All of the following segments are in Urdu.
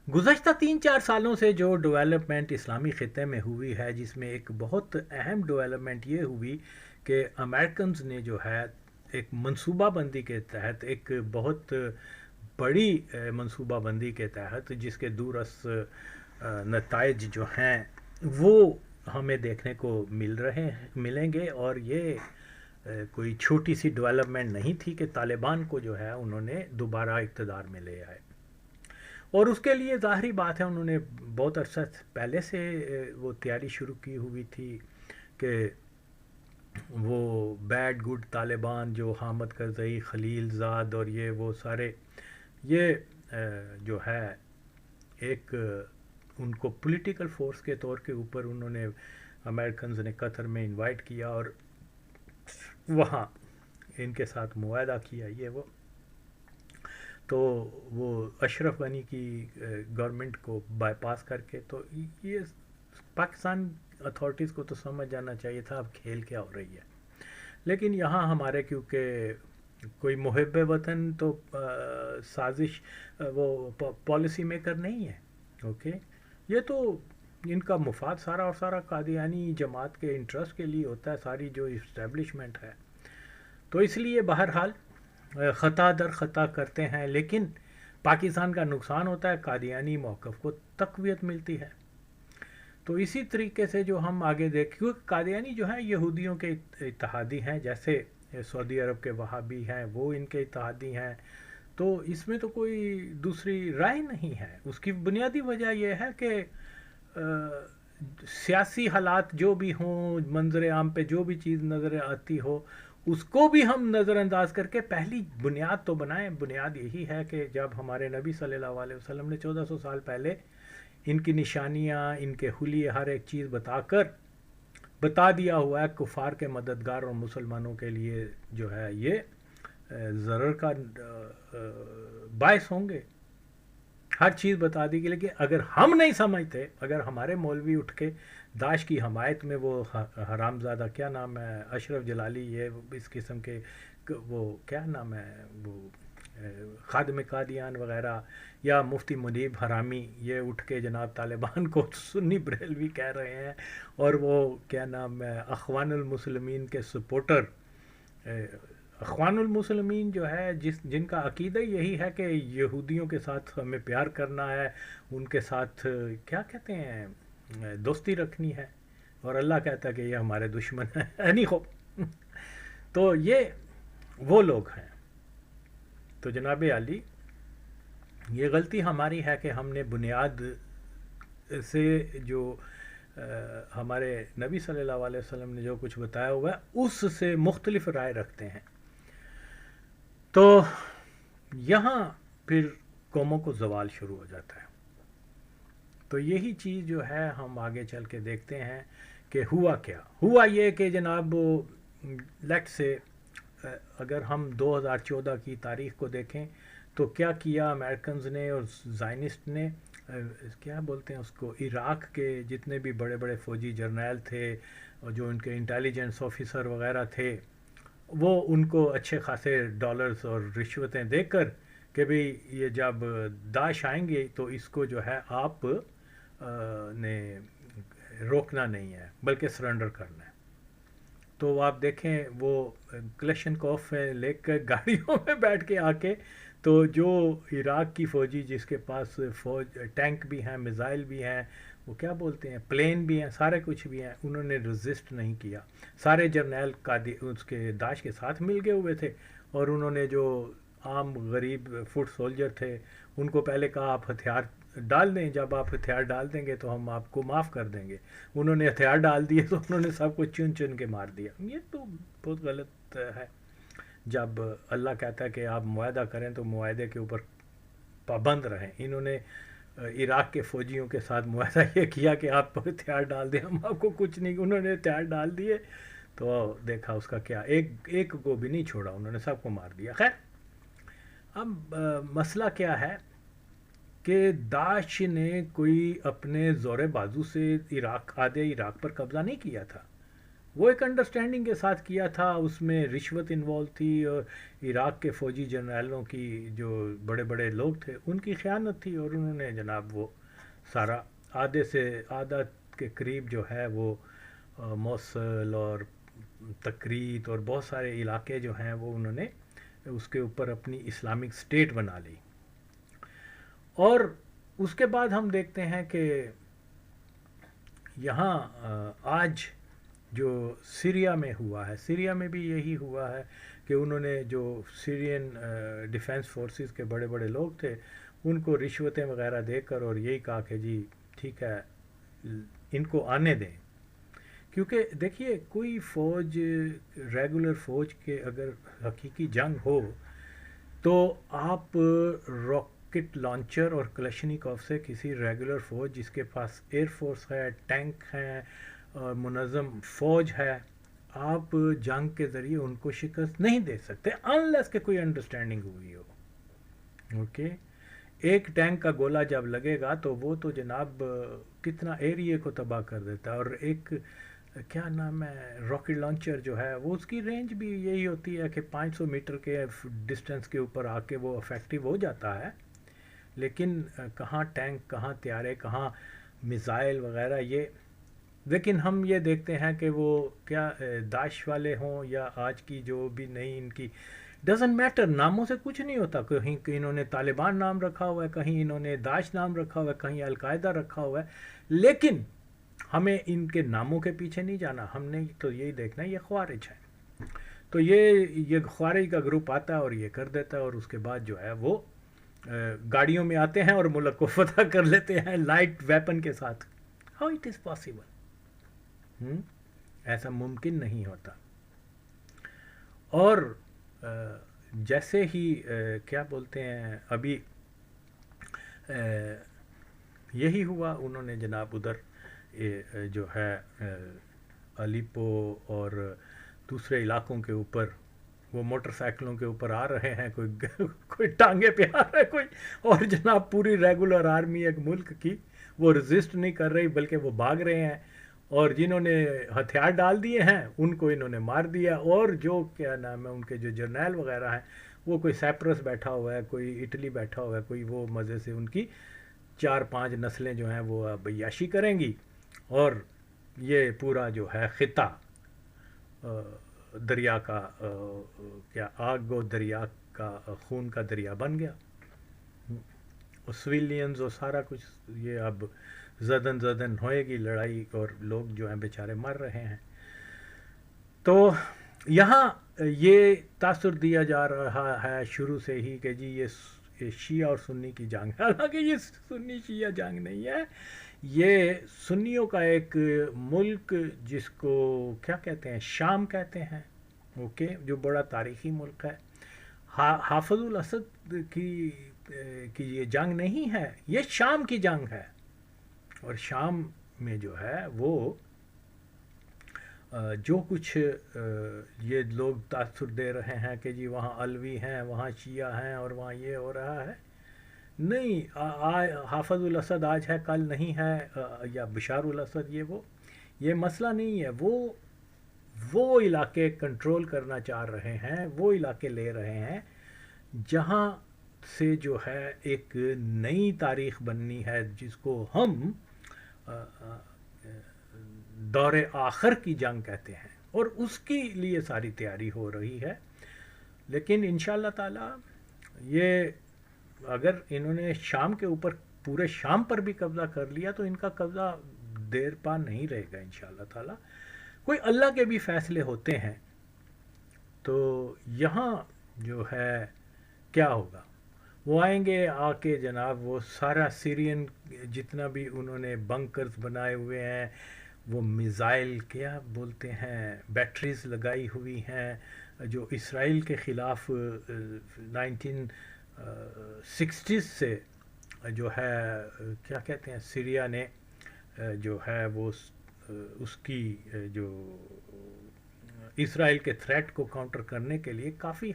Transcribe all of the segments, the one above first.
گزشتہ 3-4 سالوں سے جو ڈیولپمنٹ اسلامی خطے میں ہوئی ہے، جس میں ایک بہت اہم ڈیولپمنٹ یہ ہوئی کہ امریکنز نے جو ہے ایک منصوبہ بندی کے تحت، ایک بہت بڑی منصوبہ بندی کے تحت، جس کے دورس نتائج جو ہیں وہ ہمیں دیکھنے کو ملیں گے، اور یہ کوئی چھوٹی سی ڈیولپمنٹ نہیں تھی کہ طالبان کو جو ہے انہوں نے دوبارہ اقتدار میں لے آئے. اور اس کے لیے ظاہری بات ہے انہوں نے بہت عرصہ پہلے سے وہ تیاری شروع کی ہوئی تھی کہ وہ بیڈ گڈ طالبان جو حامد کرزئی، خلیل زاد اور یہ وہ سارے، یہ جو ہے ایک ان کو پولیٹیکل فورس کے طور کے اوپر انہوں نے امریکنز نے قطر میں انوائٹ کیا اور وہاں ان کے ساتھ معاہدہ کیا. یہ وہ تو وہ اشرف غنی کی گورنمنٹ کو بائی پاس کر کے، تو یہ پاکستان اتھارٹیز کو تو سمجھ جانا چاہیے تھا اب کھیل کیا ہو رہی ہے. لیکن یہاں ہمارے کیونکہ کوئی محب وطن تو سازش وہ پالیسی میکر نہیں ہے. اوکے، یہ تو ان کا مفاد سارا اور سارا قادیانی جماعت کے انٹرسٹ کے لیے ہوتا ہے، ساری جو اسٹیبلشمنٹ ہے. تو اس لیے بہرحال خطا در خطا کرتے ہیں، لیکن پاکستان کا نقصان ہوتا ہے، قادیانی موقف کو تقویت ملتی ہے. تو اسی طریقے سے جو ہم آگے دیکھ، کیونکہ قادیانی جو ہیں یہودیوں کے اتحادی ہیں، جیسے سعودی عرب کے وہابی ہیں وہ ان کے اتحادی ہیں. تو اس میں تو کوئی دوسری رائے نہیں ہے. اس کی بنیادی وجہ یہ ہے کہ سیاسی حالات جو بھی ہوں، منظر عام پہ جو بھی چیز نظر آتی ہو، اس کو بھی ہم نظر انداز کر کے پہلی بنیاد تو بنائیں. بنیاد یہی ہے کہ جب ہمارے نبی صلی اللہ علیہ وسلم نے 1400 سال پہلے ان کی نشانیاں، ان کے حلیے، ہر ایک چیز بتا دیا ہوا ہے، کفار کے مددگار اور مسلمانوں کے لیے جو ہے یہ ضرر کا باعث ہوں گے. ہر چیز بتا دی گئی. لیکن اگر ہم نہیں سمجھتے، اگر ہمارے مولوی اٹھ کے داعش کی حمایت میں، وہ حرام زادہ کیا نام ہے، اشرف جلالی، یہ اس قسم کے وہ کیا نام ہے، وہ خادم قادیان وغیرہ، یا مفتی منیب حرامی، یہ اٹھ کے جناب طالبان کو سنی بریلوی کہہ رہے ہیں، اور وہ کیا نام ہے اخوان المسلمین کے سپورٹر. اخوان المسلمین جو ہے جن کا عقیدہ یہی ہے کہ یہودیوں کے ساتھ ہمیں پیار کرنا ہے، ان کے ساتھ کیا کہتے ہیں دوستی رکھنی ہے، اور اللہ کہتا ہے کہ یہ ہمارے دشمن ہیں نہیں ہو. تو یہ وہ لوگ ہیں. تو جناب علی، یہ غلطی ہماری ہے کہ ہم نے بنیاد سے جو ہمارے نبی صلی اللہ علیہ وسلم نے جو کچھ بتایا ہوا ہے اس سے مختلف رائے رکھتے ہیں. تو یہاں پھر قوموں کو زوال شروع ہو جاتا ہے. تو یہی چیز جو ہے ہم آگے چل کے دیکھتے ہیں کہ کیا ہوا. یہ کہ جناب لیٹ سے اگر ہم 2014 کی تاریخ کو دیکھیں تو کیا امریکنز نے اور زائنسٹ نے، کیا بولتے ہیں اس کو، عراق کے جتنے بھی بڑے بڑے فوجی جرنیل تھے اور جو ان کے انٹیلیجنس آفیسر وغیرہ تھے، وہ ان کو اچھے خاصے ڈالرز اور رشوتیں دے کر کہ بھئی یہ جب داعش آئیں گے تو اس کو جو ہے آپ نے روکنا نہیں ہے بلکہ سرنڈر کرنا ہے. تو آپ دیکھیں وہ کلشنکوف لے کر گاڑیوں میں بیٹھ کے آ کے، تو جو عراق کی فوجی جس کے پاس ٹینک بھی ہیں، میزائل بھی ہیں، وہ کیا بولتے ہیں پلین بھی ہیں، سارے کچھ بھی ہیں، انہوں نے رزسٹ نہیں کیا. سارے جرنیل اس کے داعش کے ساتھ مل گئے ہوئے تھے، اور انہوں نے جو عام غریب فٹ سولجر تھے ان کو پہلے کہا آپ ہتھیار ڈال دیں، جب آپ ہتھیار ڈال دیں گے تو ہم آپ کو معاف کر دیں گے. انہوں نے ہتھیار ڈال دیے تو انہوں نے سب کو چن چن کے مار دیا. یہ تو بہت غلط ہے. جب اللہ کہتا ہے کہ آپ معاہدہ کریں تو معاہدے کے اوپر پابند رہیں. انہوں نے عراق کے فوجیوں کے ساتھ معاہدہ یہ کیا کہ آپ ہتھیار ڈال دیں، ہم آپ کو کچھ نہیں. انہوں نے ہتھیار ڈال دیے تو دیکھا اس کا کیا، ایک کو بھی نہیں چھوڑا، انہوں نے سب کو مار دیا. خیر، اب مسئلہ کیا ہے کہ داعش نے کوئی اپنے زور بازو سے آدھے عراق پر قبضہ نہیں کیا تھا. وہ ایک انڈرسٹینڈنگ کے ساتھ کیا تھا، اس میں رشوت انوالو تھی، اور عراق کے فوجی جنرلوں کی جو بڑے بڑے لوگ تھے ان کی خیانت تھی، اور انہوں نے جناب وہ سارا آدھے سے آدھا کے قریب جو ہے وہ موصل اور تکریت اور بہت سارے علاقے جو ہیں وہ انہوں نے اس کے اوپر اپنی اسلامک اسٹیٹ بنا لی. اور اس کے بعد ہم دیکھتے ہیں کہ یہاں آج جو سیریا میں ہوا ہے، سیریا میں بھی یہی ہوا ہے کہ انہوں نے جو سیرین ڈیفنس فورسز کے بڑے بڑے لوگ تھے ان کو رشوتیں وغیرہ دے کر اور یہی کہا کہ جی ٹھیک ہے ان کو آنے دیں. کیونکہ دیکھیے کوئی فوج، ریگولر فوج کے اگر حقیقی جنگ ہو تو آپ راکٹ لانچر اور کلشنیکوف سے کسی ریگولر فوج جس کے پاس ایئر فورس ہے، ٹینک ہیں، منظم فوج ہے، آپ جنگ کے ذریعے ان کو شکست نہیں دے سکتے انلیس کہ کوئی انڈرسٹینڈنگ ہوئی ہو. اوکے، ایک ٹینک کا گولہ جب لگے گا تو وہ تو جناب کتنا ایریے کو تباہ کر دیتا ہے، اور ایک کیا نام ہے راکٹ لانچر جو ہے وہ اس کی رینج بھی یہی ہوتی ہے کہ 500 میٹر کے ڈسٹنس کے اوپر آ کے وہ افیکٹو ہو جاتا ہے. لیکن کہاں ٹینک، کہاں طیارے، کہاں میزائل وغیرہ یہ. لیکن ہم یہ دیکھتے ہیں کہ وہ کیا داعش والے ہوں یا آج کی جو بھی نئی ان کی، ڈزنٹ میٹر، ناموں سے کچھ نہیں ہوتا. کہیں انہوں نے طالبان نام رکھا ہوا ہے، کہیں انہوں نے داعش نام رکھا ہوا ہے، کہیں القاعدہ رکھا ہوا ہے، لیکن ہمیں ان کے ناموں کے پیچھے نہیں جانا. ہم نے تو یہی دیکھنا ہے یہ خوارج ہے. تو یہ خوارج کا گروپ آتا ہے اور یہ کر دیتا ہے، اور اس کے بعد جو ہے وہ گاڑیوں میں آتے ہیں اور ملک کو فتح کر لیتے ہیں لائٹ ویپن کے ساتھ. How it is possible? ایسا ممکن نہیں ہوتا. اور جیسے ہی کیا بولتے ہیں ابھی یہی ہوا، انہوں نے جناب ادھر جو ہے الیپو اور دوسرے علاقوں کے اوپر وہ موٹر سائیکلوں کے اوپر آ رہے ہیں، کوئی ٹانگے پہ آ رہا ہے کوئی، اور جناب پوری ریگولر آرمی ایک ملک کی وہ رزسٹ نہیں کر رہی بلکہ وہ بھاگ رہے ہیں، اور جنہوں نے ہتھیار ڈال دیے ہیں ان کو انہوں نے مار دیا. اور جو کیا نام ہے ان کے جو جرنیل وغیرہ ہیں وہ کوئی سیپرس بیٹھا ہوا ہے، کوئی اٹلی بیٹھا ہوا ہے، کوئی وہ مزے سے ان کی 4-5 نسلیں جو ہیں وہ اب عیاشی کریں گی، اور یہ پورا جو ہے خطہ دریا کا کیا آگ و دریا کا خون کا دریا بن گیا. سویلینز اور سارا کچھ یہ اب زدن ہوئے گی لڑائی، اور لوگ جو ہیں بیچارے مر رہے ہیں. تو یہاں یہ تاثر دیا جا رہا ہے شروع سے ہی کہ جی یہ شیعہ اور سنی کی جنگ ہے. حالانکہ یہ سنی شیعہ جنگ نہیں ہے، یہ سنیوں کا ایک ملک جس کو کیا کہتے ہیں، شام کہتے ہیں، اوکے، جو بڑا تاریخی ملک ہے. حافظ الاسد کی یہ جنگ نہیں ہے، یہ شام کی جنگ ہے. اور شام میں جو ہے وہ جو کچھ یہ لوگ تاثر دے رہے ہیں کہ جی وہاں علوی ہیں، وہاں شیعہ ہیں، اور وہاں یہ ہو رہا ہے، نہیں. حافظ الاسد آج ہے کل نہیں ہے، یا بشار الاسد، یہ مسئلہ نہیں ہے. وہ علاقے کنٹرول کرنا چاہ رہے ہیں، وہ علاقے لے رہے ہیں جہاں سے جو ہے ایک نئی تاریخ بننی ہے جس کو ہم دور آخر کی جنگ کہتے ہیں، اور اس کے لیے ساری تیاری ہو رہی ہے. لیکن انشاءاللہ تعالی یہ اگر انہوں نے شام کے اوپر پورے شام پر بھی قبضہ کر لیا تو ان کا قبضہ دیر پا نہیں رہے گا انشاءاللہ تعالی. کوئی اللہ کے بھی فیصلے ہوتے ہیں. تو یہاں جو ہے کیا ہوگا، وہ آئیں گے آ کے جناب وہ سارا سیرین جتنا بھی انہوں نے بنکرز بنائے ہوئے ہیں، وہ میزائل کیا بولتے ہیں بیٹریز لگائی ہوئی ہیں جو اسرائیل کے خلاف 1960s سے جو ہے کیا کہتے ہیں سیریا نے جو ہے وہ اس کی جو اسرائیل کے تھریٹ کو کاؤنٹر کرنے کے لیے کافی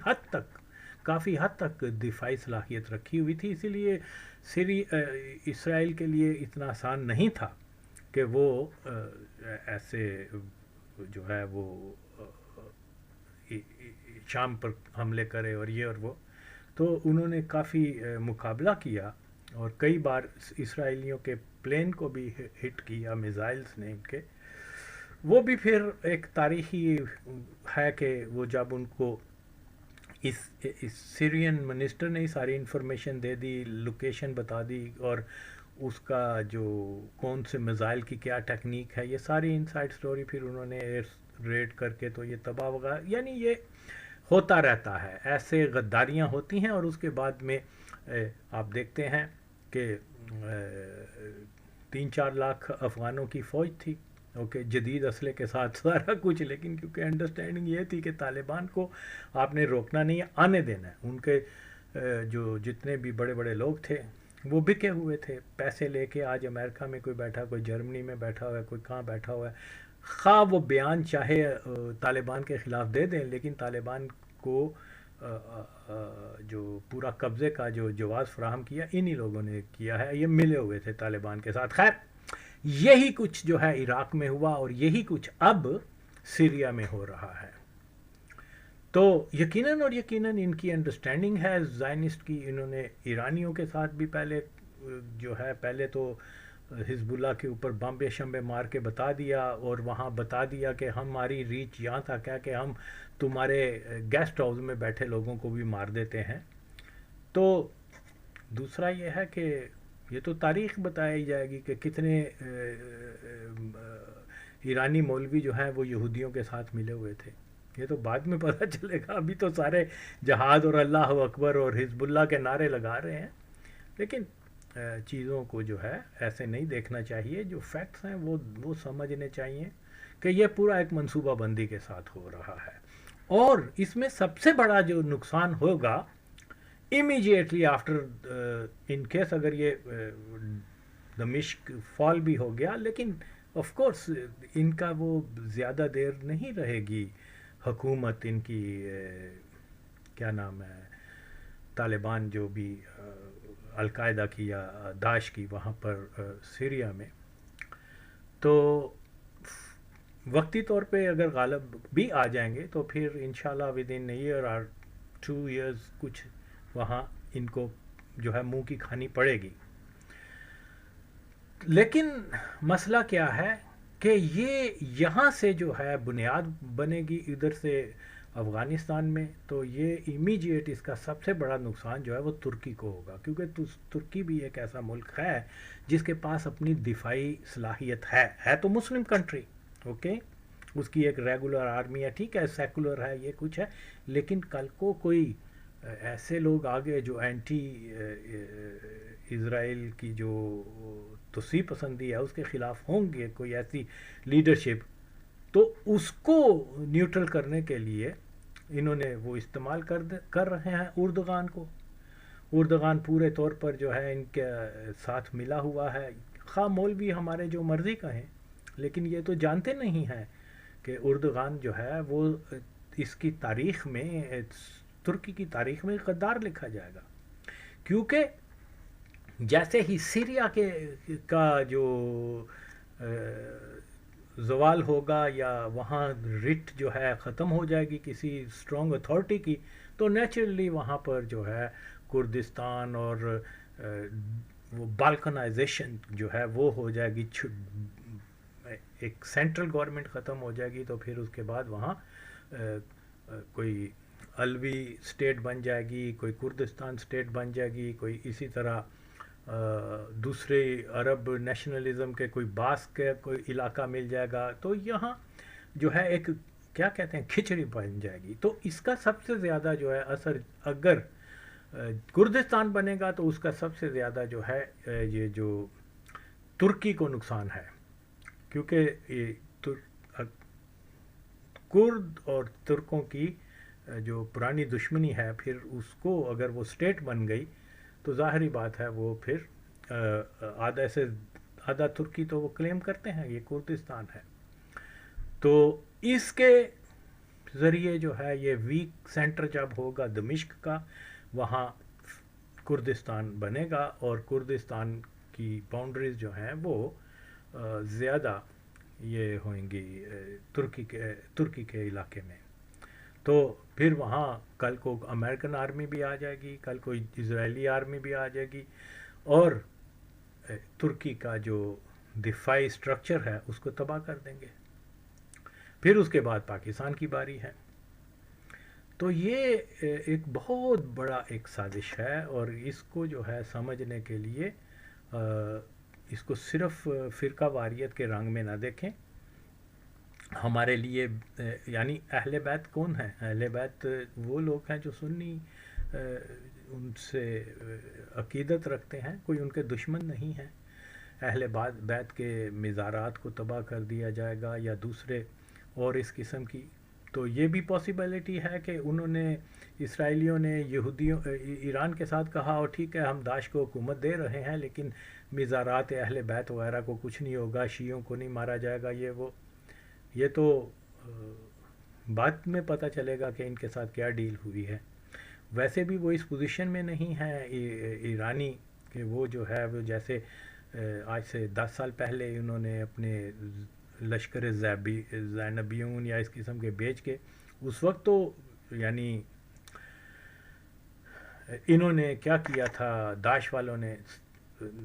حد تک دفاعی صلاحیت رکھی ہوئی تھی. اسی لیے اسرائیل کے لیے اتنا آسان نہیں تھا کہ وہ ایسے جو ہے وہ شام پر حملے کرے اور یہ اور وہ. تو انہوں نے کافی مقابلہ کیا اور کئی بار اسرائیلیوں کے پلین کو بھی ہٹ کیا میزائلز نے ان کے. وہ بھی پھر ایک تاریخی ہے کہ وہ جب ان کو اس سیرین منسٹر نے ساری انفارمیشن دے دی, لوکیشن بتا دی, اور اس کا جو کون سے میزائل کی کیا ٹیکنیک ہے, یہ ساری انسائڈ سٹوری پھر انہوں نے ایئر ریڈ کر کے تو یہ تباہ وغیرہ, یعنی یہ ہوتا رہتا ہے, ایسے غداریاں ہوتی ہیں. اور اس کے بعد میں آپ دیکھتے ہیں کہ 3-4 لاکھ افغانوں کی فوج تھی, اوکے, جدید اسلحے کے ساتھ سارا کچھ, لیکن کیونکہ انڈرسٹینڈنگ یہ تھی کہ طالبان کو آپ نے روکنا نہیں ہے, آنے دینا ہے. ان کے جو جتنے بھی بڑے بڑے لوگ تھے وہ بکے ہوئے تھے, پیسے لے کے. آج امریکہ میں کوئی بیٹھا, کوئی جرمنی میں بیٹھا ہوا ہے, کوئی کہاں بیٹھا ہوا ہے, خواہ وہ بیان چاہے طالبان کے خلاف دے دیں, لیکن طالبان کو جو پورا قبضے کا جو جواز فراہم کیا انہی لوگوں نے کیا ہے, یہ ملے ہوئے تھے طالبان کے ساتھ. خیر, یہی کچھ جو ہے عراق میں ہوا اور یہی کچھ اب سیریا میں ہو رہا ہے. تو یقیناً اور یقیناً ان کی انڈرسٹینڈنگ ہے زائنسٹ کی. انہوں نے ایرانیوں کے ساتھ بھی پہلے جو ہے, پہلے تو حزب اللہ کے اوپر بمبے شمبے مار کے بتا دیا, اور وہاں بتا دیا کہ ہماری ریچ یہاں تک ہے کہ ہم تمہارے گیسٹ ہاؤس میں بیٹھے لوگوں کو بھی مار دیتے ہیں. تو دوسرا یہ ہے کہ یہ تو تاریخ بتائی جائے گی کہ کتنے ایرانی مولوی جو ہیں وہ یہودیوں کے ساتھ ملے ہوئے تھے. یہ تو بعد میں پتہ چلے گا, ابھی تو سارے جہاد اور اللہ اکبر اور حزب اللہ کے نعرے لگا رہے ہیں. لیکن چیزوں کو جو ہے ایسے نہیں دیکھنا چاہیے, جو فیکٹس ہیں وہ سمجھنے چاہیے کہ یہ پورا ایک منصوبہ بندی کے ساتھ ہو رہا ہے. اور اس میں سب سے بڑا جو نقصان ہوگا امیجیٹلی آفٹر, ان کیس اگر یہ دمشق فال بھی ہو گیا, لیکن آف کورس ان کا وہ زیادہ دیر نہیں رہے گی حکومت, ان کی کیا نام ہے, طالبان جو بھی القاعدہ کی یا داعش کی وہاں پر سیریا میں. تو وقتی طور پہ اگر غالب بھی آ جائیں گے تو پھر انشاءاللہ ود ان ایئر اور 2 ایئرز کچھ وہاں ان کو جو ہے منہ کی کھانی پڑے گی. لیکن مسئلہ کیا ہے کہ یہ یہاں سے جو ہے بنیاد بنے گی ادھر سے افغانستان میں, تو یہ امیجیٹ اس کا سب سے بڑا نقصان جو ہے وہ ترکی کو ہوگا, کیونکہ ترکی بھی ایک ایسا ملک ہے جس کے پاس اپنی دفاعی صلاحیت ہے تو مسلم کنٹری, اوکے, اس کی ایک ریگولر آرمی ہے, ٹھیک ہے, سیکولر ہے, یہ کچھ ہے. لیکن کل کو کوئی ایسے لوگ آگے جو اینٹی اسرائیل کی جو توسیع پسندی ہے اس کے خلاف ہوں گے, کوئی ایسی لیڈرشپ, تو اس کو نیوٹرل کرنے کے لیے انہوں نے وہ استعمال کر رہے ہیں اردغان کو. اردغان پورے طور پر جو ہے ان کے ساتھ ملا ہوا ہے, خواہ مولوی ہمارے جو مرضی کا ہیں, لیکن یہ تو جانتے نہیں ہیں کہ اردغان جو ہے وہ اس کی تاریخ میں, ترکی کی تاریخ میں غدار لکھا جائے گا. کیونکہ جیسے ہی سیریا کا جو زوال ہوگا یا وہاں رٹ جو ہے ختم ہو جائے گی کسی اسٹرانگ اتھارٹی کی, تو نیچرلی وہاں پر جو ہے کردستان اور وہ بالکنائزیشن جو ہے وہ ہو جائے گی, ایک سینٹرل گورنمنٹ ختم ہو جائے گی, تو پھر اس کے بعد وہاں کوئی علوی اسٹیٹ بن جائے گی, کوئی کردستان اسٹیٹ بن جائے گی, کوئی اسی طرح دوسرے عرب نیشنلزم کے کوئی باس کے کوئی علاقہ مل جائے گا. تو یہاں جو ہے ایک کیا کہتے ہیں کھچڑی بن جائے گی. تو اس کا سب سے زیادہ جو ہے اثر اگر کردستان بنے گا تو اس کا سب سے زیادہ جو ہے یہ جو ترکی کو نقصان ہے, کیونکہ کرد اور ترکوں کی جو پرانی دشمنی ہے, پھر اس کو اگر وہ اسٹیٹ بن گئی تو ظاہری بات ہے وہ پھر آدھا سے آدھا ترکی تو وہ کلیم کرتے ہیں یہ کردستان ہے. تو اس کے ذریعے جو ہے یہ ویک سینٹر جب ہوگا دمشق کا, وہاں کردستان بنے گا, اور کردستان کی باؤنڈریز جو ہیں وہ زیادہ یہ ہوئیں گی ترکی کے علاقے میں. تو پھر وہاں کل کو امریکن آرمی بھی آ جائے گی, کل کو اسرائیلی آرمی بھی آ جائے گی, اور ترکی کا جو دفاعی سٹرکچر ہے اس کو تباہ کر دیں گے. پھر اس کے بعد پاکستان کی باری ہے. تو یہ ایک بہت بڑا ایک سازش ہے, اور اس کو جو ہے سمجھنے کے لیے اس کو صرف فرقہ واریت کے رنگ میں نہ دیکھیں. ہمارے لیے یعنی اہل بیت کون ہیں؟ اہل بیت وہ لوگ ہیں جو سنی ان سے عقیدت رکھتے ہیں, کوئی ان کے دشمن نہیں ہیں. اہل بیت کے مزارات کو تباہ کر دیا جائے گا یا دوسرے اور اس قسم کی, تو یہ بھی پاسیبلٹی ہے کہ انہوں نے اسرائیلیوں نے ایران کے ساتھ کہا اور ٹھیک ہے ہم داعش کو حکومت دے رہے ہیں لیکن مزارات اہل بیت وغیرہ کو کچھ نہیں ہوگا, شیعوں کو نہیں مارا جائے گا. یہ تو بعد میں پتہ چلے گا کہ ان کے ساتھ کیا ڈیل ہوئی ہے. ویسے بھی وہ اس پوزیشن میں نہیں ہیں ایرانی کہ وہ جو ہے وہ جیسے آج سے 10 سال پہلے انہوں نے اپنے لشکر زینبیون یا اس قسم کے بیچ کے, اس وقت تو یعنی انہوں نے کیا کیا تھا, داعش والوں نے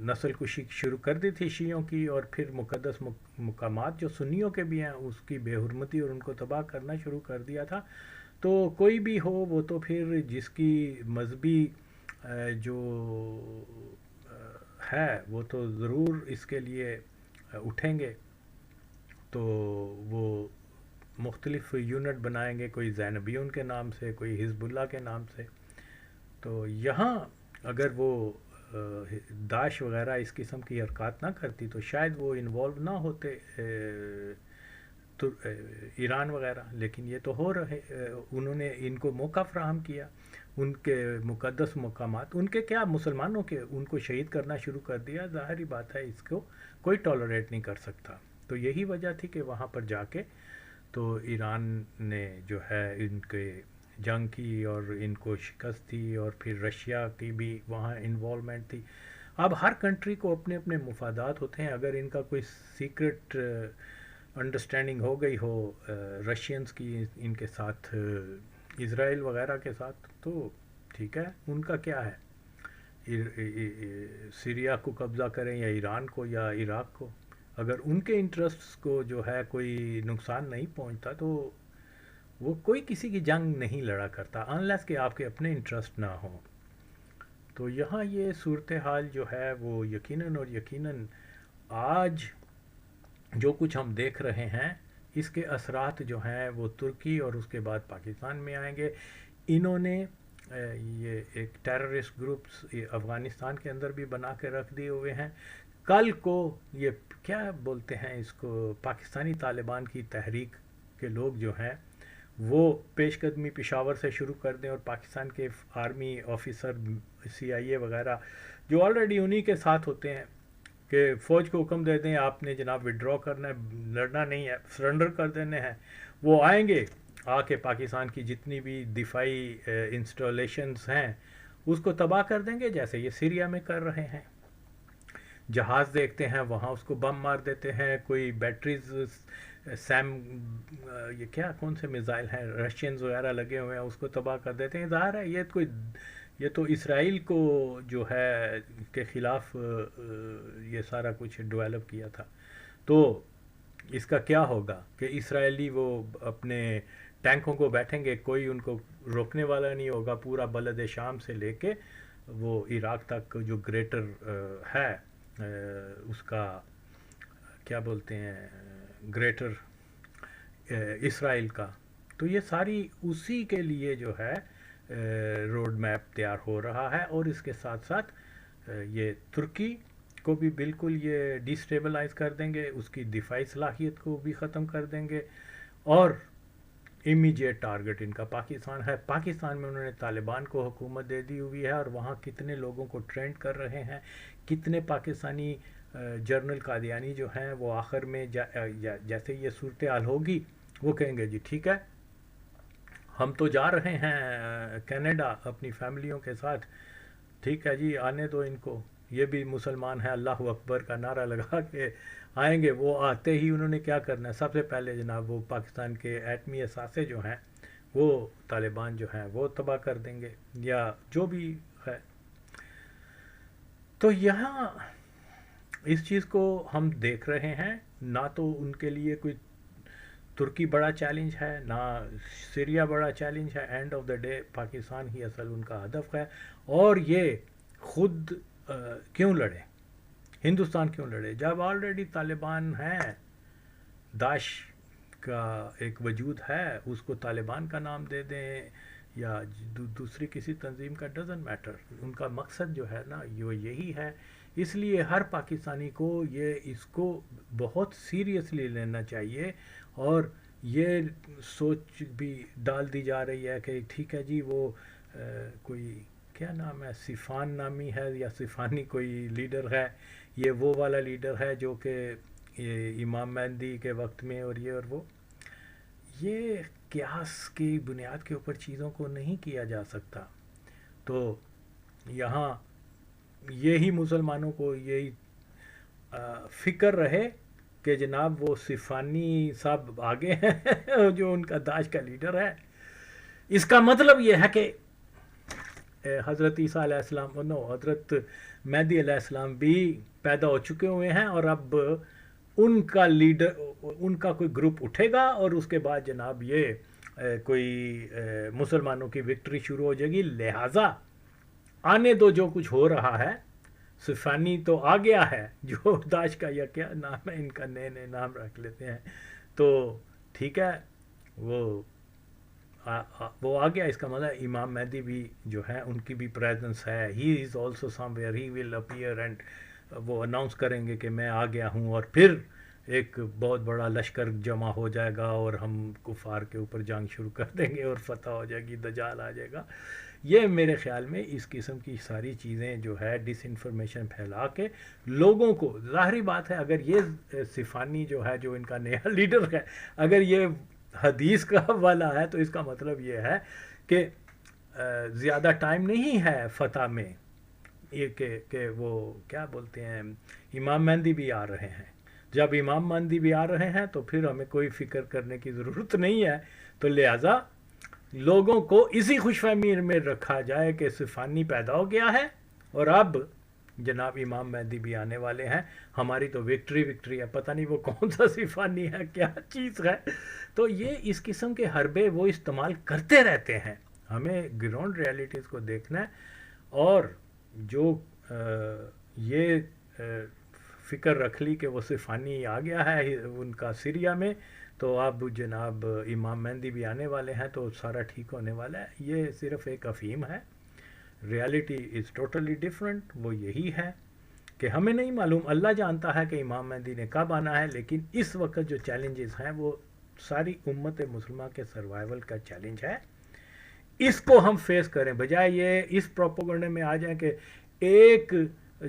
نسل کشی شروع کر دی تھی شیعوں کی, اور پھر مقدس مقامات جو سنیوں کے بھی ہیں اس کی بے حرمتی اور ان کو تباہ کرنا شروع کر دیا تھا. تو کوئی بھی ہو وہ تو پھر جس کی مذہبی جو ہے وہ تو ضرور اس کے لیے اٹھیں گے. تو وہ مختلف یونٹ بنائیں گے, کوئی زینبیون کے نام سے, کوئی حزب اللہ کے نام سے. تو یہاں اگر وہ داعش وغیرہ اس قسم کی حرکات نہ کرتی تو شاید وہ انوالو نہ ہوتے ایران وغیرہ, لیکن یہ تو ہو رہے, انہوں نے ان کو موقع فراہم کیا, ان کے مقدس مقامات, ان کے کیا مسلمانوں کے, ان کو شہید کرنا شروع کر دیا. ظاہری بات ہے اس کو کوئی ٹالریٹ نہیں کر سکتا. تو یہی وجہ تھی کہ وہاں پر جا کے تو ایران نے جو ہے ان کے جنگ کی اور ان کو شکست دی, اور پھر رشیا کی بھی وہاں انوالومنٹ تھی. اب ہر کنٹری کو اپنے اپنے مفادات ہوتے ہیں. اگر ان کا کوئی سیکرٹ انڈرسٹینڈنگ ہو گئی ہو رشینز کی ان کے ساتھ, اسرائیل وغیرہ کے ساتھ, تو ٹھیک ہے, ان کا کیا ہے, سیریا کو قبضہ کریں یا ایران کو یا عراق کو, اگر ان کے انٹرسٹس کو جو ہے کوئی نقصان نہیں پہنچتا تو وہ کوئی کسی کی جنگ نہیں لڑا کرتا انلیس کہ آپ کے اپنے انٹرسٹ نہ ہوں. تو یہاں یہ صورتحال جو ہے وہ یقیناً آج جو کچھ ہم دیکھ رہے ہیں اس کے اثرات جو ہیں وہ ترکی اور اس کے بعد پاکستان میں آئیں گے. انہوں نے یہ ایک ٹیررسٹ گروپس افغانستان کے اندر بھی بنا کے رکھ دیے ہوئے ہیں. کل کو یہ کیا بولتے ہیں اس کو, پاکستانی طالبان کی تحریک کے لوگ جو ہیں وہ پیش قدمی پشاور سے شروع کر دیں, اور پاکستان کے آرمی آفیسر CIA وغیرہ جو آلریڈی انہی کے ساتھ ہوتے ہیں کہ فوج کو حکم دے دیں آپ نے جناب وڈرا کرنا ہے, لڑنا نہیں ہے, سرنڈر کر دینے ہیں. وہ آئیں گے, آ کے پاکستان کی جتنی بھی دفاعی انسٹالیشنز ہیں اس کو تباہ کر دیں گے, جیسے یہ سیریا میں کر رہے ہیں. جہاز دیکھتے ہیں وہاں اس کو بم مار دیتے ہیں, کوئی بیٹریز یہ کیا کون سے میزائل ہیں رشینز وغیرہ لگے ہوئے ہیں اس کو تباہ کر دیتے ہیں. ظاہر ہے یہ تو اسرائیل کو جو ہے کے خلاف یہ سارا کچھ ڈیولپ کیا تھا. تو اس کا کیا ہوگا کہ اسرائیلی وہ اپنے ٹینکوں کو بیٹھیں گے, کوئی ان کو روکنے والا نہیں ہوگا. پورا بلد شام سے لے کے وہ عراق تک جو گریٹر ہے اس کا کیا بولتے ہیں گریٹر اسرائیل کا, تو یہ ساری اسی کے لیے جو ہے روڈ میپ تیار ہو رہا ہے. اور اس کے ساتھ ساتھ یہ ترکی کو بھی بالکل یہ ڈیسٹیبلائز کر دیں گے, اس کی دفاعی صلاحیت کو بھی ختم کر دیں گے, اور امیجیٹ ٹارگٹ ان کا پاکستان ہے. پاکستان میں انہوں نے طالبان کو حکومت دے دی ہوئی ہے, اور وہاں کتنے لوگوں کو ٹرینڈ کر رہے ہیں, کتنے پاکستانی جرنل قادیانی جو ہیں وہ آخر میں جیسے یہ صورتحال ہوگی وہ کہیں گے جی ٹھیک ہے ہم تو جا رہے ہیں کینیڈا اپنی فیملیوں کے ساتھ, ٹھیک ہے جی آنے دو ان کو, یہ بھی مسلمان ہیں، اللہ اکبر کا نعرہ لگا کے آئیں گے. وہ آتے ہی انہوں نے کیا کرنا ہے؟ سب سے پہلے جناب وہ پاکستان کے ایٹمی اثاثے جو ہیں وہ طالبان جو ہیں وہ تباہ کر دیں گے، یا جو بھی ہے. تو یہاں اس چیز کو ہم دیکھ رہے ہیں. نہ تو ان کے لیے کوئی ترکی بڑا چیلنج ہے، نہ سیریا بڑا چیلنج ہے. End of the day Pakistan ہی اصل ان کا ہدف ہے. اور یہ خود کیوں لڑے؟ ہندوستان کیوں لڑے جب آلریڈی طالبان ہیں؟ داعش کا ایک وجود ہے، اس کو طالبان کا نام دے دیں یا دوسری کسی تنظیم کا، ڈزنٹ میٹر. ان کا مقصد جو ہے نا وہ یہی ہے. اس لیے ہر پاکستانی کو اس کو بہت سیریسلی لینا چاہیے. اور یہ سوچ بھی ڈال دی جا رہی ہے کہ ٹھیک ہے جی وہ کوئی کیا نام ہے، صفان نامی ہے یا صفانی کوئی لیڈر ہے، یہ وہ والا لیڈر ہے جو کہ امام مہدی کے وقت میں، اور یہ اور وہ. یہ قیاس کی بنیاد کے اوپر چیزوں کو نہیں کیا جا سکتا. تو یہاں یہی مسلمانوں کو یہی فکر رہے کہ جناب وہ صفانی صاحب آگے ہیں جو ان کا داعش کا لیڈر ہے. اس کا مطلب یہ ہے کہ حضرت عیسیٰ علیہ السلام حضرت مہدی علیہ السلام بھی پیدا ہو چکے ہوئے ہیں، اور اب ان کا لیڈر، ان کا کوئی گروپ اٹھے گا اور اس کے بعد جناب یہ کوئی مسلمانوں کی وکٹری شروع ہو جائے گی. لہٰذا آنے دو جو کچھ ہو رہا ہے. صفانی تو آ گیا ہے، جو داعش کا یا کیا نام ہے ان کا، نئے نئے نام رکھ لیتے ہیں. تو ٹھیک ہے، وہ آ گیا. اس کا مطلب امام مہدی بھی جو ہے ان کی بھی پریزنس ہے. He is also somewhere, he will appear and وہ اناؤنس کریں گے کہ میں آ گیا ہوں، اور پھر ایک بہت بڑا لشکر جمع ہو جائے گا اور ہم کفار کے اوپر جنگ شروع کر دیں گے اور فتح ہو جائے گی، دجال آ جائے گا. یہ میرے خیال میں اس قسم کی ساری چیزیں جو ہے ڈس انفارمیشن پھیلا کے لوگوں کو، ظاہری بات ہے اگر یہ صفانی جو ہے جو ان کا نیا لیڈر ہے، اگر یہ حدیث کا والا ہے تو اس کا مطلب یہ ہے کہ زیادہ ٹائم نہیں ہے فتح میں. یہ کہ وہ کیا بولتے ہیں، امام مہدی بھی آ رہے ہیں. جب امام مہدی بھی آ رہے ہیں تو پھر ہمیں کوئی فکر کرنے کی ضرورت نہیں ہے. تو لہٰذا لوگوں کو اسی خوش فہمی میں رکھا جائے کہ صفانی پیدا ہو گیا ہے اور اب جناب امام مہدی بھی آنے والے ہیں. ہماری تو وکٹری ہے، پتہ نہیں وہ کون سا صفانی ہے، کیا چیز ہے. تو یہ اس قسم کے حربے وہ استعمال کرتے رہتے ہیں. ہمیں گراؤنڈ ریالٹیز کو دیکھنا ہے. اور جو یہ فکر رکھ لی کہ وہ صفانی آ گیا ہے ان کا سیریا میں، تو اب جناب امام مہدی بھی آنے والے ہیں تو سارا ٹھیک ہونے والا ہے. یہ صرف ایک افہیم ہے. Reality is totally different. وہ یہی ہے کہ ہمیں نہیں معلوم، اللہ جانتا ہے کہ امام مہدی نے کب آنا ہے. لیکن اس وقت جو چیلنجز ہیں وہ ساری امت مسلمہ کے سروائیول کا چیلنج ہے. اس کو ہم فیس کریں، بجائے یہ اس پروپیگنڈے میں آ جائیں کہ ایک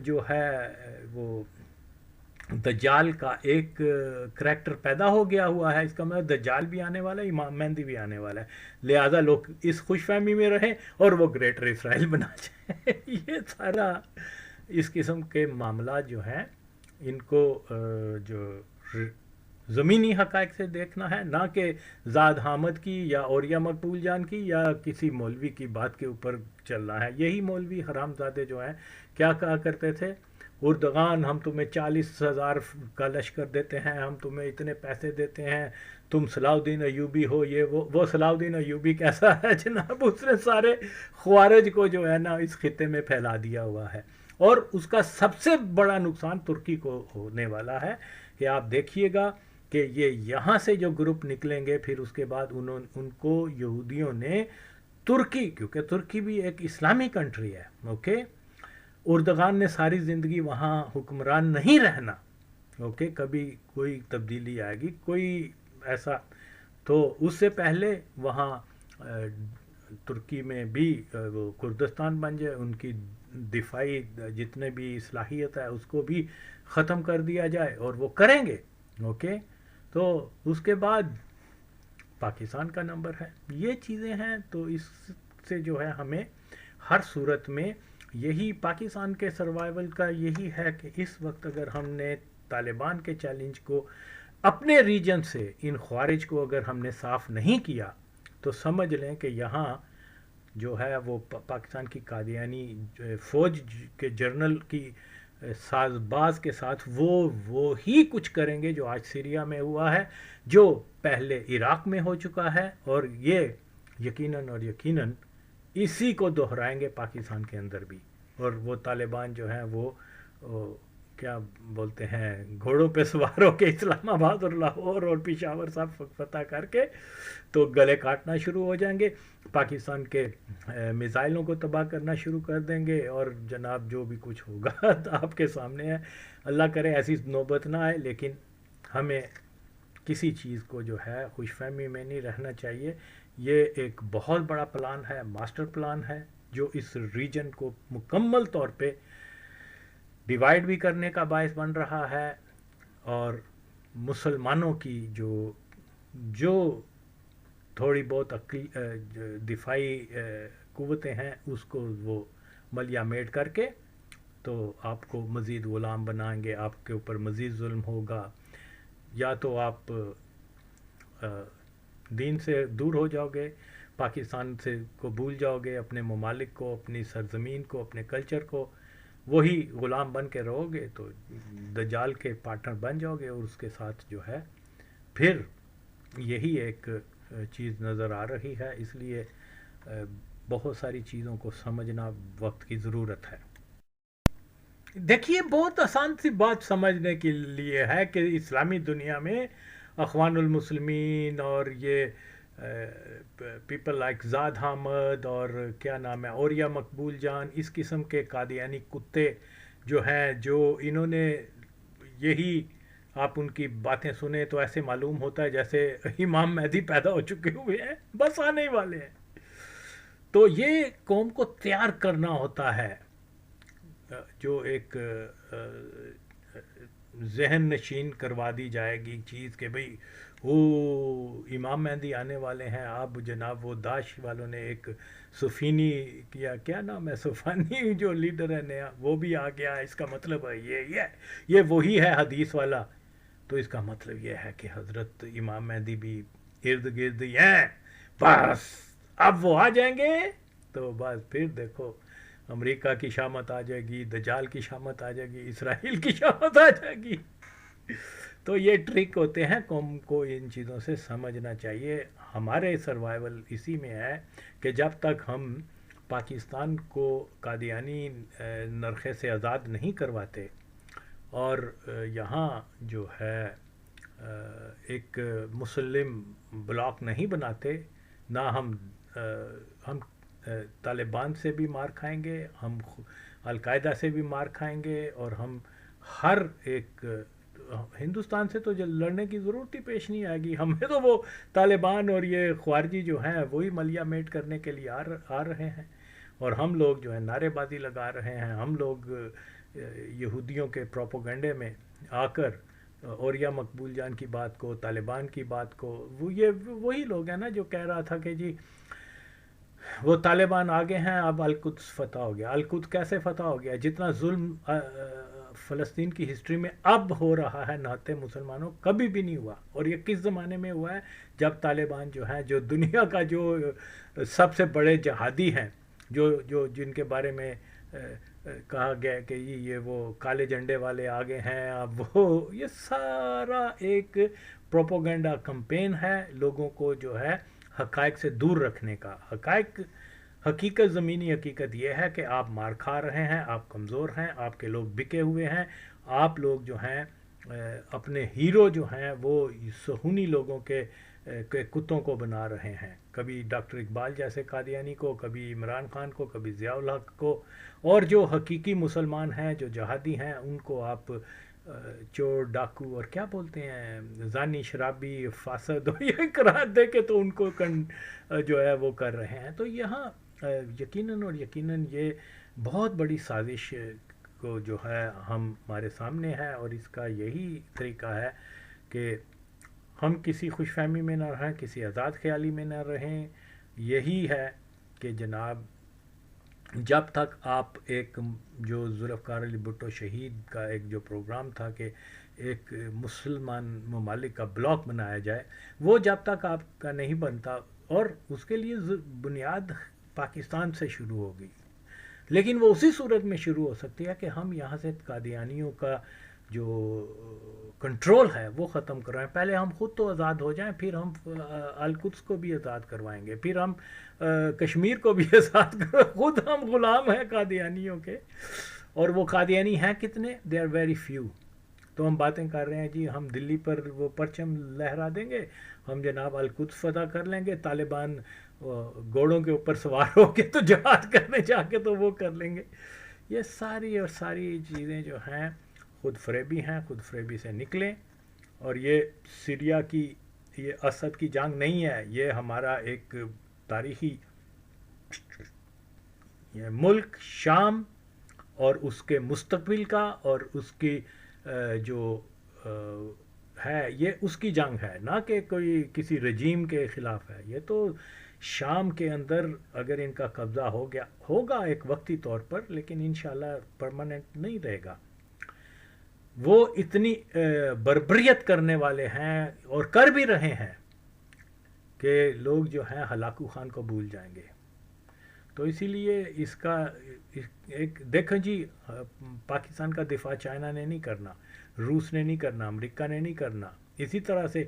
جو ہے وہ دجال کا ایک کریکٹر پیدا ہو گیا ہوا ہے. اس کا مطلب دجال بھی آنے والا ہے، امام مہدی بھی آنے والا ہے. لہذا لوگ اس خوش فہمی میں رہیں اور وہ گریٹر اسرائیل بنا جائیں. یہ سارا اس قسم کے معاملات جو ہیں ان کو جو زمینی حقائق سے دیکھنا ہے، نہ کہ زاد حامد کی یا اوریا مقبول جان کی یا کسی مولوی کی بات کے اوپر چلنا ہے. یہی مولوی حرام زادے جو ہیں کیا کہا کرتے تھے، اردغان ہم تمہیں 40,000 کا لشکر دیتے ہیں، ہم تمہیں اتنے پیسے دیتے ہیں، تم صلاح الدین ایوبی ہو. یہ وہ صلاح الدین ایوبی کیسا ہے جناب؟ اس نے سارے خوارج کو جو ہے نا اس خطے میں پھیلا دیا ہوا ہے. اور اس کا سب سے بڑا نقصان ترکی کو ہونے والا ہے کہ آپ دیکھیے گا کہ یہ یہاں سے جو گروپ نکلیں گے پھر اس کے بعد ان کو یہودیوں نے ترکی، کیونکہ ترکی بھی ایک اسلامی کنٹری ہے، اوکے، اردغان نے ساری زندگی وہاں حکمران نہیں رہنا، اوکے، کبھی کوئی تبدیلی آئے گی، کوئی ایسا. تو اس سے پہلے وہاں ترکی میں بھی وہ کردستان بن جائے، ان کی دفاعی جتنے بھی صلاحیت ہے اس کو بھی ختم کر دیا جائے، اور وہ کریں گے، اوکے. تو اس کے بعد پاکستان کا نمبر ہے. یہ چیزیں ہیں. تو اس سے جو ہے ہمیں ہر صورت میں یہی پاکستان کے سروائیول کا یہی ہے کہ اس وقت اگر ہم نے طالبان کے چیلنج کو اپنے ریجن سے ان خوارج کو اگر ہم نے صاف نہیں کیا تو سمجھ لیں کہ یہاں جو ہے وہ پاکستان کی قادیانی فوج کے جرنل کی ساز باز کے ساتھ وہ ہی کچھ کریں گے جو آج سیریا میں ہوا ہے، جو پہلے عراق میں ہو چکا ہے، اور یہ یقیناً اور یقیناً اسی کو دہرائیں گے پاکستان کے اندر بھی. اور وہ طالبان جو ہیں وہ کیا بولتے ہیں، گھوڑوں پہ سوار ہو کے اسلام آباد اور لاہور اور پشاور سب فتح کر کے تو گلے کاٹنا شروع ہو جائیں گے، پاکستان کے میزائلوں کو تباہ کرنا شروع کر دیں گے، اور جناب جو بھی کچھ ہوگا آپ کے سامنے ہے. اللہ کرے ایسی نوبت نہ آئے، لیکن ہمیں کسی چیز کو جو ہے خوش فہمی میں نہیں رہنا چاہیے. یہ ایک بہت بڑا پلان ہے، ماسٹر پلان ہے، جو اس ریجن کو مکمل طور پہ ڈیوائیڈ بھی کرنے کا باعث بن رہا ہے، اور مسلمانوں کی جو تھوڑی بہت دفاعی قوتیں ہیں اس کو وہ ملیا میٹ کر کے تو آپ کو مزید غلام بنائیں گے، آپ کے اوپر مزید ظلم ہوگا، یا تو آپ دین سے دور ہو جاؤ گے، پاکستان سے کو بھول جاؤ گے، اپنے ممالک کو، اپنی سرزمین کو، اپنے کلچر کو، وہی غلام بن کے رہو گے تو دجال کے پارٹنر بن جاؤ گے، اور اس کے ساتھ جو ہے پھر یہی ایک چیز نظر آ رہی ہے. اس لیے بہت ساری چیزوں کو سمجھنا وقت کی ضرورت ہے. دیکھیے بہت آسان سی بات سمجھنے کے لیے ہے کہ اسلامی دنیا میں اخوان المسلمین اور یہ پیپل لائک زاد حامد اور کیا نام ہے اوریا مقبول جان، اس قسم کے قادیانی کتے جو ہیں، جو انہوں نے یہی، آپ ان کی باتیں سنیں تو ایسے معلوم ہوتا ہے جیسے امام مہدی پیدا ہو چکے ہوئے ہیں، بس آنے ہی والے ہیں. تو یہ قوم کو تیار کرنا ہوتا ہے، جو ایک ذہن نشین کروا دی جائے گی چیز کہ بھئی وہ امام مہدی آنے والے ہیں. آپ جناب وہ داعش والوں نے ایک سفینی کیا نام ہے، سفانی جو لیڈر ہے نیا، وہ بھی آ گیا، اس کا مطلب ہے یہ وہی ہے حدیث والا. تو اس کا مطلب یہ ہے کہ حضرت امام مہدی بھی ارد گرد ہی ہیں، بس اب وہ آ جائیں گے تو بس پھر دیکھو امریکہ کی شامت آ جائے گی، دجال کی شامت آ جائے گی، اسرائیل کی شامت آ جائے گی. تو یہ ٹرک ہوتے ہیں، قوم کو ان چیزوں سے سمجھنا چاہیے. ہمارے سروائیول اسی میں ہے کہ جب تک ہم پاکستان کو قادیانی نرخے سے آزاد نہیں کرواتے اور یہاں جو ہے ایک مسلم بلاک نہیں بناتے، نہ ہم طالبان سے بھی مار کھائیں گے، ہم القاعدہ سے بھی مار کھائیں گے، اور ہم ہر ایک ہندوستان سے تو لڑنے کی ضرورت ہی پیش نہیں آئے گی. ہمیں تو وہ طالبان اور یہ خوارجی جو ہیں وہی ملیا میٹ کرنے کے لیے آ رہے ہیں، اور ہم لوگ جو ہے نعرے بازی لگا رہے ہیں. ہم لوگ یہودیوں کے پروپوگنڈے میں آ کر اوریا مقبول جان کی بات کو، طالبان کی بات کو، وہی لوگ ہیں نا جو کہہ رہا تھا کہ جی وہ طالبان آگے ہیں، اب القدس فتح ہو گیا. القدس کیسے فتح ہو گیا؟ جتنا ظلم فلسطین کی ہسٹری میں اب ہو رہا ہے نہتے مسلمانوں، کبھی بھی نہیں ہوا. اور یہ کس زمانے میں ہوا ہے؟ جب طالبان جو ہیں، جو دنیا کا جو سب سے بڑے جہادی ہیں، جن کے بارے میں کہا گیا کہ یہ وہ کالے جھنڈے والے آگے ہیں، اب وہ یہ سارا ایک پروپوگنڈا کمپین ہے، لوگوں کو جو ہے حقائق سے دور رکھنے کا. حقیقت زمینی حقیقت یہ ہے کہ آپ مار کھا رہے ہیں، آپ کمزور ہیں، آپ کے لوگ بکے ہوئے ہیں، آپ لوگ جو ہیں اپنے ہیرو جو ہیں وہ صہیونی لوگوں کے کتوں کو بنا رہے ہیں. کبھی ڈاکٹر اقبال جیسے قادیانی کو، کبھی عمران خان کو، کبھی ضیاء الحق کو، اور جو حقیقی مسلمان ہیں، جو جہادی ہیں، ان کو آپ چور، ڈاکو اور کیا بولتے ہیں، زانی، شرابی، فاسد یہ قرار دے کے تو ان کو جو ہے وہ کر رہے ہیں. تو یہاں یقیناً اور یقیناً یہ بہت بڑی سازش کو جو ہے ہمارے سامنے ہے، اور اس کا یہی طریقہ ہے کہ ہم کسی خوش فہمی میں نہ رہیں، کسی آزاد خیالی میں نہ رہیں. یہی ہے کہ جناب جب تک آپ ایک جو ذوالفقار علی بھٹو شہید کا ایک جو پروگرام تھا کہ ایک مسلمان ممالک کا بلاک بنایا جائے، وہ جب تک آپ کا نہیں بنتا، اور اس کے لیے بنیاد پاکستان سے شروع ہوگی، لیکن وہ اسی صورت میں شروع ہو سکتی ہے کہ ہم یہاں سے قادیانیوں کا جو کنٹرول ہے وہ ختم کروائیں. پہلے ہم خود تو آزاد ہو جائیں، پھر ہم القدس کو بھی آزاد کروائیں گے، پھر ہم کشمیر کو بھی آزاد کروائیں. خود ہم غلام ہیں قادیانیوں کے، اور وہ قادیانی ہیں کتنے؟ They are very few. تو ہم باتیں کر رہے ہیں جی ہم دلی پر وہ پرچم لہرا دیں گے، ہم جناب القدس فتح کر لیں گے، طالبان گھوڑوں کے اوپر سوار ہو کے تو جہاد کرنے جا کے تو وہ کر لیں گے. یہ ساری اور ساری چیزیں جو ہیں خود فریبی ہیں، خود فریبی سے نکلیں. اور یہ سیریا کی، یہ اسد کی جنگ نہیں ہے، یہ ہمارا ایک تاریخی یہ ملک شام اور اس کے مستقبل کا اور اس کی جو ہے، یہ اس کی جنگ ہے، نہ کہ کوئی کسی رجیم کے خلاف ہے. یہ تو شام کے اندر اگر ان کا قبضہ ہو گیا ہوگا ایک وقتی طور پر، لیکن انشاءاللہ پرماننٹ نہیں رہے گا. وہ اتنی بربریت کرنے والے ہیں اور کر بھی رہے ہیں کہ لوگ جو ہیں ہلاکو خان کو بھول جائیں گے. تو اسی لیے اس کا ایک دیکھیں جی، پاکستان کا دفاع چائنا نے نہیں کرنا، روس نے نہیں کرنا، امریکہ نے نہیں کرنا. اسی طرح سے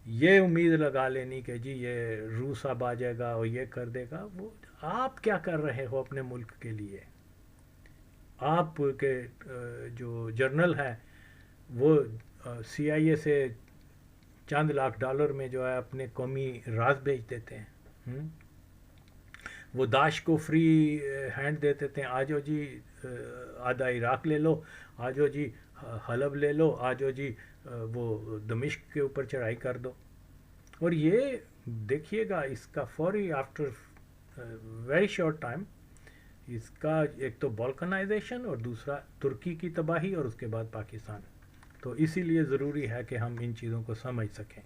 یہ امید لگا لینی کہ جی یہ روس اب آ جائے گا اور یہ کر دے گا. وہ آپ کیا کر رہے ہو اپنے ملک کے لیے؟ آپ کے جو جرنل ہیں وہ سی آئی اے سے چند لاکھ ڈالر میں جو ہے اپنے قومی راز بیچ دیتے ہیں. وہ داعش کو فری ہینڈ دے دیتے ہیں، آجو جی آدھا عراق لے لو، آجو جی حلب لے لو، آجو جی وہ دمشق کے اوپر چڑھائی کر دو. اور یہ دیکھیے گا اس کا فوری آفٹر ویری شارٹ ٹائم اس کا ایک تو بالکنائزیشن اور دوسرا ترکی کی تباہی اور اس کے بعد پاکستان. تو اسی لیے ضروری ہے کہ ہم ان چیزوں کو سمجھ سکیں.